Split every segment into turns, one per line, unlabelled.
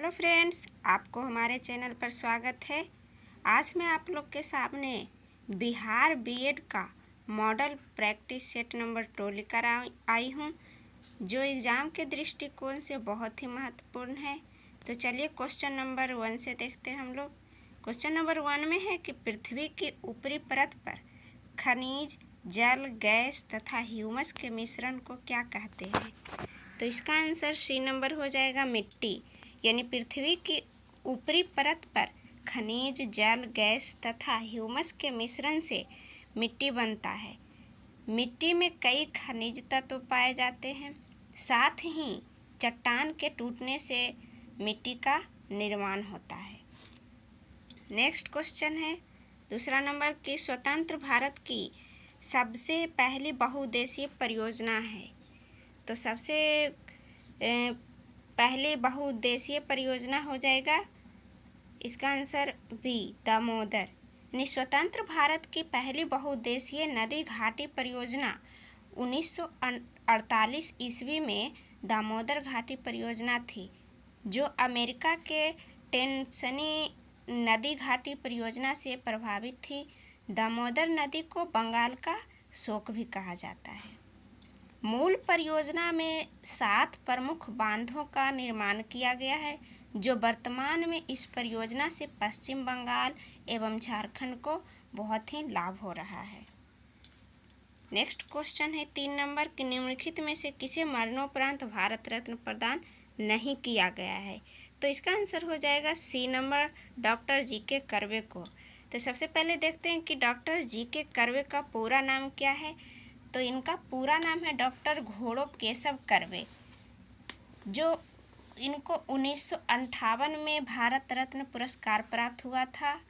Hello friends, आपको हमारे channel पर स्वागत है। आज मैं आप लोग के सामने बिहार बीएड का मॉडल प्रैक्टिस सेट नंबर 2 लेकर आई हूँ, जो एग्ज़ाम के दृष्टिकोण से बहुत ही महत्वपूर्ण है। तो चलिए क्वेश्चन नंबर 1 से देखते हैं हम लोग। क्वेश्चन नंबर 1 में है कि पृथ्वी की ऊपरी परत पर खनिज, जल, गैस तथा ह्यूमस के मिश्रण को क्या कहते हैं? तो इसका आंसर सी नंबर हो जाएगा, मिट्टी। यानी पृथ्वी की ऊपरी परत पर खनिज, जल, गैस तथा ह्यूमस के मिश्रण से मिट्टी बनता है। मिट्टी में कई खनिज तत्व पाए जाते हैं, साथ ही चट्टान के टूटने से मिट्टी का निर्माण होता है। नेक्स्ट क्वेश्चन है दूसरा नंबर की स्वतंत्र भारत की सबसे पहली बहुउद्देशीय परियोजना है। तो सबसे पहली बहुउद्देशीय परियोजना हो जाएगा इसका आंसर बी, दामोदर। यानी स्वतंत्र भारत की पहली बहुउद्देशीय नदी घाटी परियोजना 1948 ईस्वी में दामोदर घाटी परियोजना थी, जो अमेरिका के टेनेसी नदी घाटी परियोजना से प्रभावित थी। दामोदर नदी को बंगाल का शोक भी कहा जाता है। मूल परियोजना में 7 प्रमुख बांधों का निर्माण किया गया है, जो वर्तमान में इस परियोजना से पश्चिम बंगाल एवं झारखंड को बहुत ही लाभ हो रहा है। नेक्स्ट क्वेश्चन है 3 नंबर कि निम्नलिखित में से किसे मरणोपरांत भारत रत्न प्रदान नहीं किया गया है? तो इसका आंसर हो जाएगा C number, doctor G K. Karve को। तो सबसे पहले देखते हैं कि डॉक्टर जी.के. कर्वे का पूरा नाम क्या है। तो इनका पूरा नाम है डॉक्टर घोड़ो केशव कर्वे, जो इनको 1958 में भारत रत्न पुरस्कार प्राप्त हुआ था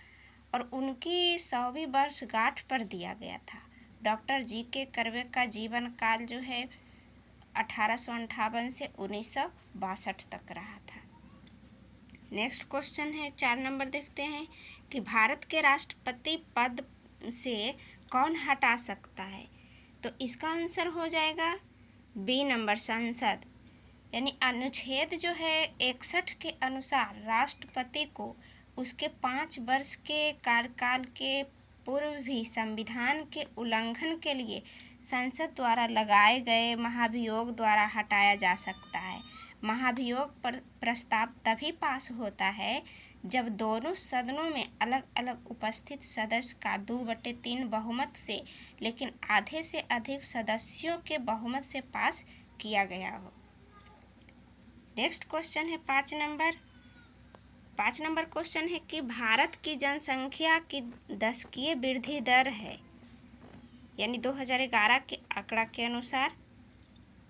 और उनकी 100वीं वर्षगांठ पर दिया गया था। Doctor G K. कर्वे का जीवन काल जो है 1858 से 1962 तक रहा था। नेक्स्ट क्वेश्चन है 4 नंबर देखते हैं कि भारत के राष्ट्रपति पद से कौन हटा सकता है? तो इसका आंसर हो जाएगा बी नंबर, संसद। यानी अनुच्छेद जो है 61 के अनुसार राष्ट्रपति को उसके 5 वर्ष के कार्यकाल के पूर्व भी संविधान के उल्लंघन के लिए संसद द्वारा लगाए गए महाभियोग द्वारा हटाया जा सकता है। महाभियोग पर प्रस्ताव तभी पास होता है जब दोनों सदनों में अलग अलग उपस्थित सदस्य का 2/3 बहुमत से, लेकिन आधे से अधिक सदस्यों के बहुमत से पास किया गया हो। नेक्स्ट क्वेश्चन है 5 नंबर। 5 नंबर क्वेश्चन है कि भारत की जनसंख्या की दशकीय वृद्धि दर है, यानी 2011 के आंकड़ा के अनुसार।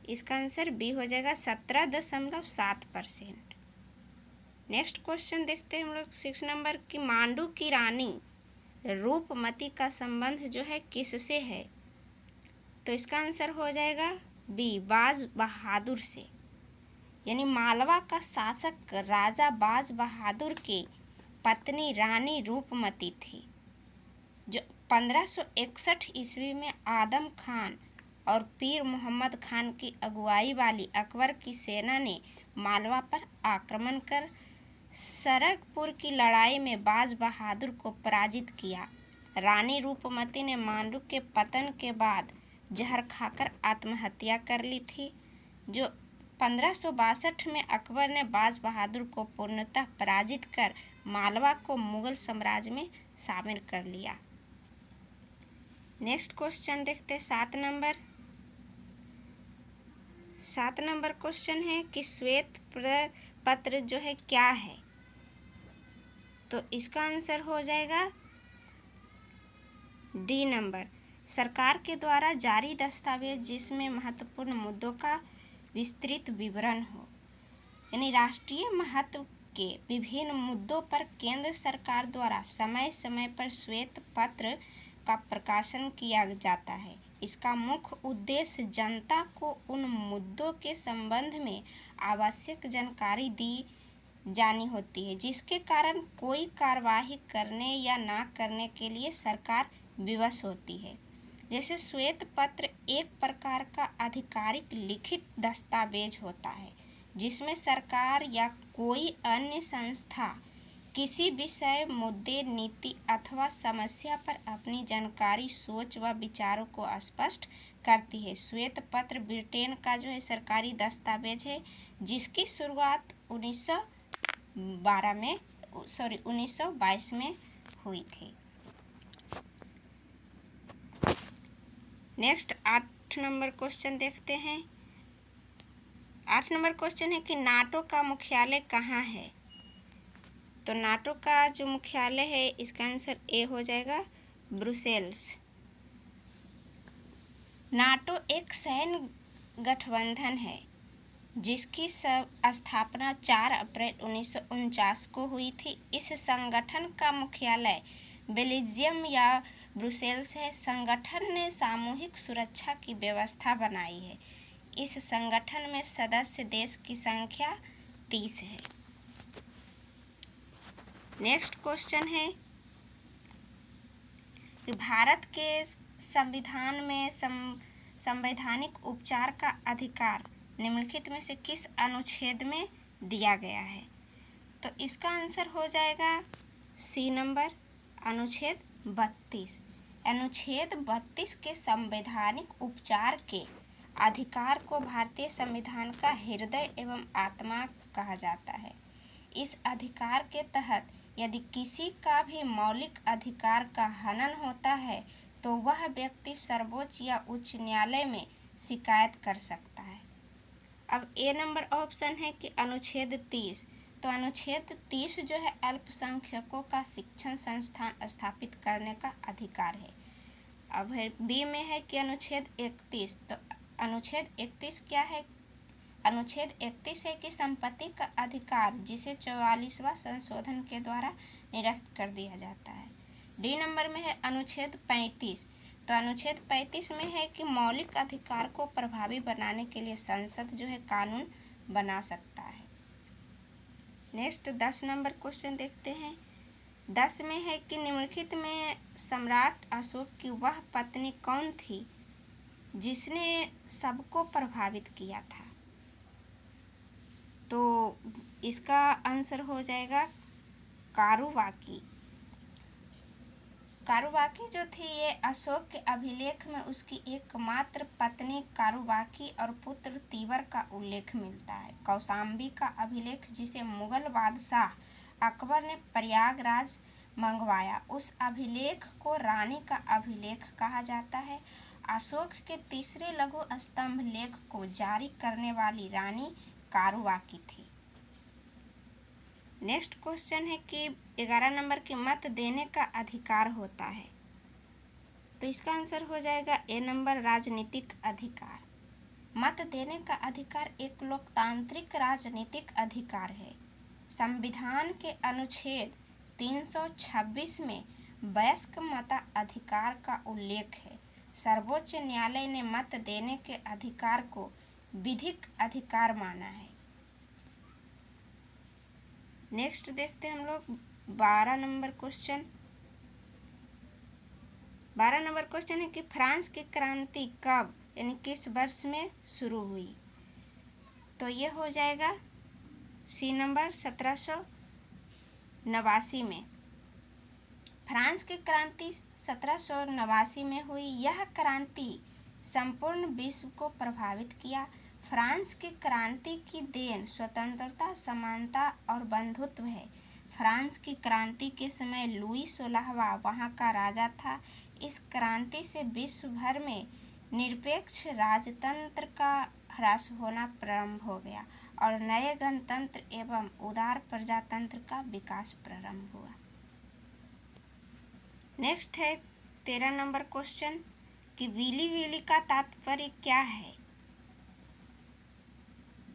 इसका आंसर बी हो जाएगा 17.7%। नेक्स्ट क्वेश्चन देखते हैं हम लोग 6 नंबर की मांडू की रानी रूपमती का संबंध जो है किससे है? तो इसका आंसर हो जाएगा बी, बाज बहादुर से। यानी मालवा का शासक राजा बाज बहादुर की पत्नी रानी रूपमती थी, जो 1561 ईस्वी में आदम खान और पीर मोहम्मद खान की अगुवाई वाली अकबर की सेना ने मालवा पर आक्रमण कर सरगपुर की लड़ाई में बाज बहादुर को पराजित किया। रानी रूपमती ने मांडू के पतन के बाद जहर खाकर आत्महत्या कर ली थी, जो 1562 में अकबर ने बाज बहादुर को पूर्णतः पराजित कर मालवा को मुगल साम्राज्य में शामिल कर लिया। नेक्स्ट क्वेश्चन देखते हैं 7 नंबर। 7 नंबर क्वेश्चन है कि श्वेत पत्र जो है क्या है? तो इसका आंसर हो जाएगा डी नंबर, सरकार के द्वारा जारी दस्तावेज जिसमें महत्वपूर्ण मुद्दों का विस्तृत विवरण हो। यानी राष्ट्रीय महत्व के विभिन्न मुद्दों पर केंद्र सरकार द्वारा समय समय पर श्वेत पत्र का प्रकाशन किया जाता है। इसका मुख्य उद्देश्य जनता को उन मुद्दों के संबंध में आवश्यक जानकारी दी जानी होती है, जिसके कारण कोई कार्यवाही करने या ना करने के लिए सरकार विवश होती है। जैसे श्वेत पत्र एक प्रकार का आधिकारिक लिखित दस्तावेज होता है, जिसमें सरकार या कोई अन्य संस्था किसी विषय, मुद्दे, नीति अथवा समस्या पर अपनी जानकारी, सोच व विचारों को स्पष्ट करती है। श्वेत पत्र ब्रिटेन का जो है सरकारी दस्तावेज है, जिसकी शुरुआत 1922 में हुई थी। नेक्स्ट 8 नंबर क्वेश्चन देखते हैं। 8 नंबर क्वेश्चन है कि नाटो का मुख्यालय कहाँ है? तो नाटो का जो मुख्यालय है, इसका आंसर ए हो जाएगा, ब्रुसेल्स। नाटो एक सैन्य गठबंधन है जिसकी स्थापना 4 अप्रैल 1949 को हुई थी। इस संगठन का मुख्यालय बेल्जियम या ब्रुसेल्स है। संगठन ने सामूहिक सुरक्षा की व्यवस्था बनाई है। इस संगठन में सदस्य देश की संख्या 30 है। नेक्स्ट क्वेश्चन है कि भारत के संविधान में संवैधानिक उपचार का अधिकार निम्नलिखित में से किस अनुच्छेद में दिया गया है? तो इसका आंसर हो जाएगा सी नंबर, अनुच्छेद 32। अनुच्छेद 32 के संवैधानिक उपचार के अधिकार को भारतीय संविधान का हृदय एवं आत्मा कहा जाता है। इस अधिकार के तहत यदि किसी का भी मौलिक अधिकार का हनन होता है तो वह व्यक्ति सर्वोच्च या उच्च न्यायालय में शिकायत कर सकता है। अब ए नंबर ऑप्शन है कि अनुच्छेद 30। तो अनुच्छेद 30 जो है अल्पसंख्यकों का शिक्षण संस्थान स्थापित करने का अधिकार है। अब है बी में है कि अनुच्छेद 31। तो अनुच्छेद 31 क्या है? अनुच्छेद 31 है कि संपत्ति का अधिकार, जिसे 44वां संशोधन के द्वारा निरस्त कर दिया जाता है। डी नंबर में है अनुच्छेद 35। तो अनुच्छेद 35 में है कि मौलिक अधिकार को प्रभावी बनाने के लिए संसद जो है कानून बना सकता है। नेक्स्ट 10 नंबर क्वेश्चन देखते हैं। 10 में है कि निम्नलिखित में सम्राट अशोक की वह पत्नी कौन थी जिसने सबको प्रभावित किया था? तो इसका आंसर हो जाएगा कारुवाकी। कारुवाकी जो थी, ये अशोक के अभिलेख में उसकी एकमात्र पत्नी कारुवाकी और पुत्र तीवर का उल्लेख मिलता है। कौशाम्बी का अभिलेख, जिसे मुगल बादशाह अकबर ने प्रयागराज मंगवाया, उस अभिलेख को रानी का अभिलेख कहा जाता है। अशोक के तीसरे लघु स्तंभ लेख को जारी करने वाली रानी कारुवाकी थी। नेक्स्ट क्वेश्चन है कि 11 नंबर के मत देने का अधिकार होता है। तो इसका आंसर हो जाएगा ए नंबर, राजनीतिक अधिकार। मत देने का अधिकार एक लोकतांत्रिक राजनीतिक अधिकार है। संविधान के अनुच्छेद 326 में वयस्क मताधिकार का उल्लेख है। सर्वोच्च न्यायालय ने मत देने के अधिकार को विधिक अधिकार माना है। नेक्स्ट देखते हैं हम लोग 12 नंबर क्वेश्चन। 12 नंबर क्वेश्चन है कि फ्रांस की क्रांति कब यानी किस वर्ष में शुरू हुई? तो ये हो जाएगा सी नंबर, 1789 में। फ्रांस की क्रांति 1789 में हुई। यह क्रांति संपूर्ण विश्व को प्रभावित किया। फ्रांस की क्रांति की देन स्वतंत्रता, समानता और बंधुत्व है। फ्रांस की क्रांति के समय लुई 16वां वहाँ का राजा था। इस क्रांति से विश्व भर में निरपेक्ष राजतंत्र का ह्रास होना प्रारंभ हो गया और नए गणतंत्र एवं उदार प्रजातंत्र का विकास प्रारंभ हुआ। नेक्स्ट है 13 नंबर क्वेश्चन कि विली विली का तात्पर्य क्या है?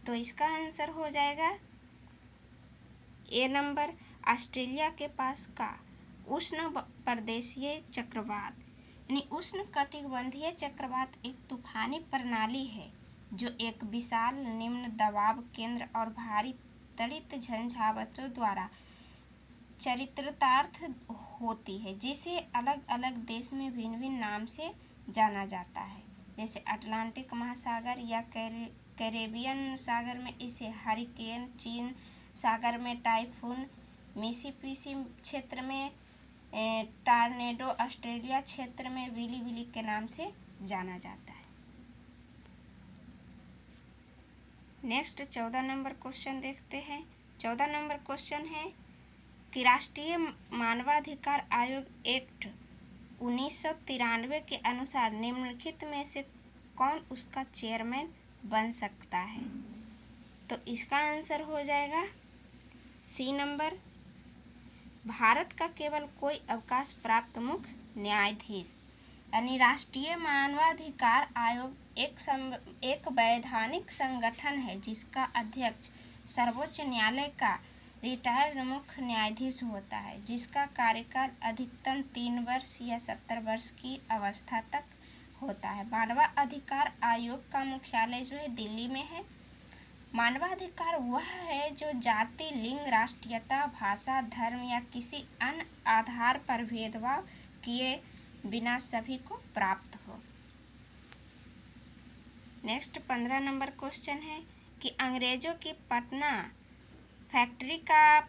तो इसका आंसर हो जाएगा ए नंबर, ऑस्ट्रेलिया के पास का उष्ण प्रदेशीय चक्रवात यानी उष्ण कटिबंधीय चक्रवात एक तूफानी प्रणाली है जो एक विशाल निम्न दबाव केंद्र और भारी तड़ित झंझावातों द्वारा चरितार्थ होती है, जिसे अलग अलग देश में भिन्न भिन्न नाम से जाना जाता है, जैसे अटलांटिक महासागर या कैरेबियन सागर में इसे हरिकेन, चीन सागर में टाइफून, मिसिसिपी क्षेत्र में टॉर्नेडो, ऑस्ट्रेलिया क्षेत्र में विली विली के नाम से जाना जाता है। नेक्स्ट 14 नंबर क्वेश्चन देखते हैं। 14 नंबर क्वेश्चन है कि राष्ट्रीय मानवाधिकार आयोग एक्ट 1993 के अनुसार निम्नलिखित में से कौन उसका चेयरमैन बन सकता है? तो इसका आंसर हो जाएगा सी नंबर, भारत का केवल कोई अवकाश प्राप्त मुख्य न्यायाधीश। यानी राष्ट्रीय मानवाधिकार आयोग एक वैधानिक संगठन है जिसका अध्यक्ष सर्वोच्च न्यायालय का रिटायर्ड मुख्य न्यायाधीश होता है, जिसका कार्यकाल अधिकतम 3 वर्ष या 70 वर्ष की अवस्था तक होता है। मानवाधिकार आयोग का मुख्यालय जो है दिल्ली में है। मानवाधिकार वह है जो जाति, लिंग, राष्ट्रीयता, भाषा, धर्म या किसी अन्य आधार पर भेदभाव किए बिना सभी को प्राप्त हो। नेक्स्ट 15 नंबर क्वेश्चन है कि अंग्रेजों की पटना फैक्ट्री का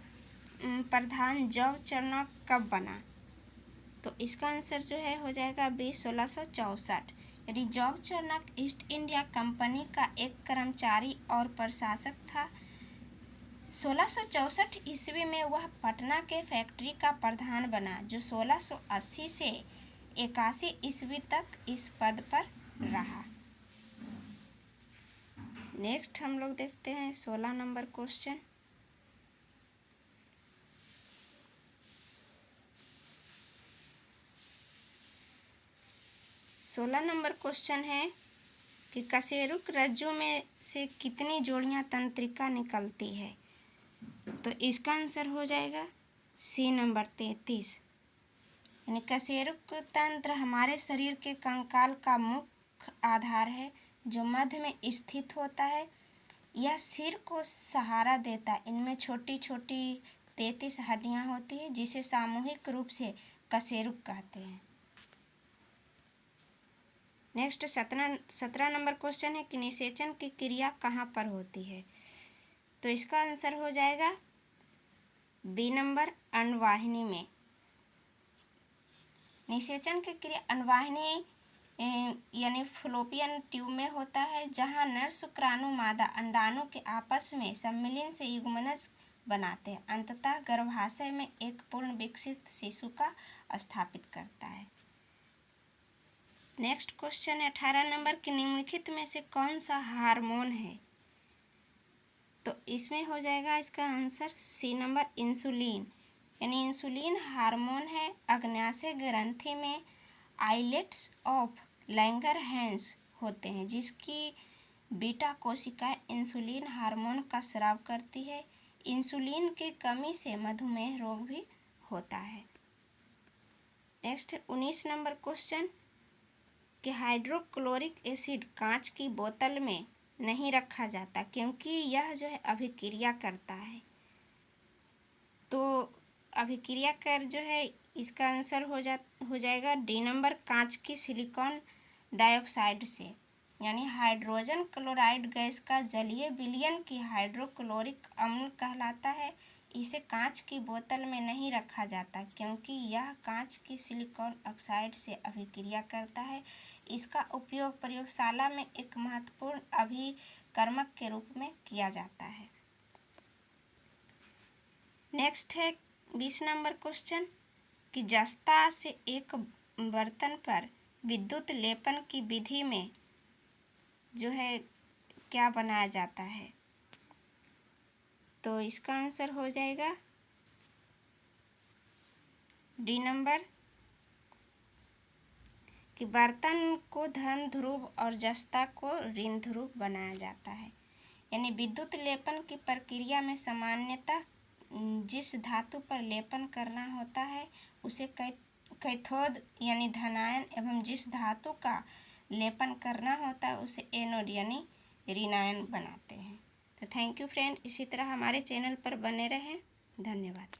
प्रधान जॉर्ज चर्नक कब बना? तो इसका आंसर जो है हो जाएगा बी 1664। यदि जॉर्ज चर्नक ईस्ट इंडिया कंपनी का एक कर्मचारी और प्रशासक था। 1664 ईस्वी में वह पटना के फैक्ट्री का प्रधान बना, जो 1680 से 81 ईस्वी तक इस पद पर रहा। नेक्स्ट हम लोग देखते हैं 16 नंबर क्वेश्चन। सोलह नंबर क्वेश्चन है कि कशेरुक रज्जु में से कितनी जोड़ियां तंत्रिका निकलती है? तो इसका आंसर हो जाएगा सी नंबर 33। यानी कशेरुक तंत्र हमारे शरीर के कंकाल का मुख्य आधार है जो मध्य में स्थित होता है। यह सिर को सहारा देता है। इनमें छोटी छोटी 33 हड्डियां होती है जिसे सामूहिक रूप से कशेरुक कहते हैं। नेक्स्ट 17 नंबर क्वेश्चन है कि निषेचन की क्रिया कहाँ पर होती है? तो इसका आंसर हो जाएगा बी नंबर, अंडवाहिनी में। निषेचन की क्रिया अंडवाहिनी यानी फलोपियन ट्यूब में होता है, जहाँ नर शुक्राणु मादा अंडाणु के आपस में सम्मिलन से युग्मनज बनाते हैं। अंततः गर्भाशय में एक पूर्ण विकसित शिशु का स्थापित करता है। नेक्स्ट क्वेश्चन है 18 नंबर कि निम्नलिखित में से कौन सा हार्मोन है? तो इसमें हो जाएगा इसका आंसर सी नंबर, इंसुलिन। यानी इंसुलिन हार्मोन है। अग्न्याशय ग्रंथि में आइलेट्स ऑफ लैंगरहैंस होते हैं, जिसकी बीटा कोशिकाएं इंसुलिन हार्मोन का स्राव करती है। इंसुलिन की कमी से मधुमेह रोग भी होता है। नेक्स्ट 19 नंबर क्वेश्चन कि हाइड्रोक्लोरिक एसिड कांच की बोतल में नहीं रखा जाता क्योंकि यह जो है अभिक्रिया करता है। तो अभिक्रिया कर जो है इसका आंसर हो जाएगा डी नंबर, कांच की सिलिकॉन डाइऑक्साइड से। यानी हाइड्रोजन क्लोराइड गैस का जलीय विलयन की हाइड्रोक्लोरिक अम्ल कहलाता है। इसे कांच की बोतल में नहीं रखा जाता क्योंकि यह कांच की सिलिकॉन ऑक्साइड से अभिक्रिया करता है। इसका उपयोग प्रयोगशाला में एक महत्वपूर्ण अभिकर्मक के रूप में किया जाता है। नेक्स्ट है 20 नंबर क्वेश्चन कि जस्ता से एक बर्तन पर विद्युत लेपन की विधि में जो है क्या बनाया जाता है? तो इसका आंसर हो जाएगा डी नंबर कि बर्तन को धन ध्रुव और जस्ता को ऋण ध्रुव बनाया जाता है। यानी विद्युत लेपन की प्रक्रिया में सामान्यतः जिस धातु पर लेपन करना होता है उसे कैथोड यानी धनायन एवं जिस धातु का लेपन करना होता है उसे एनोड यानी ऋणायन बनाते हैं। तो थैंक यू फ्रेंड, इसी तरह हमारे चैनल पर बने रहें। धन्यवाद।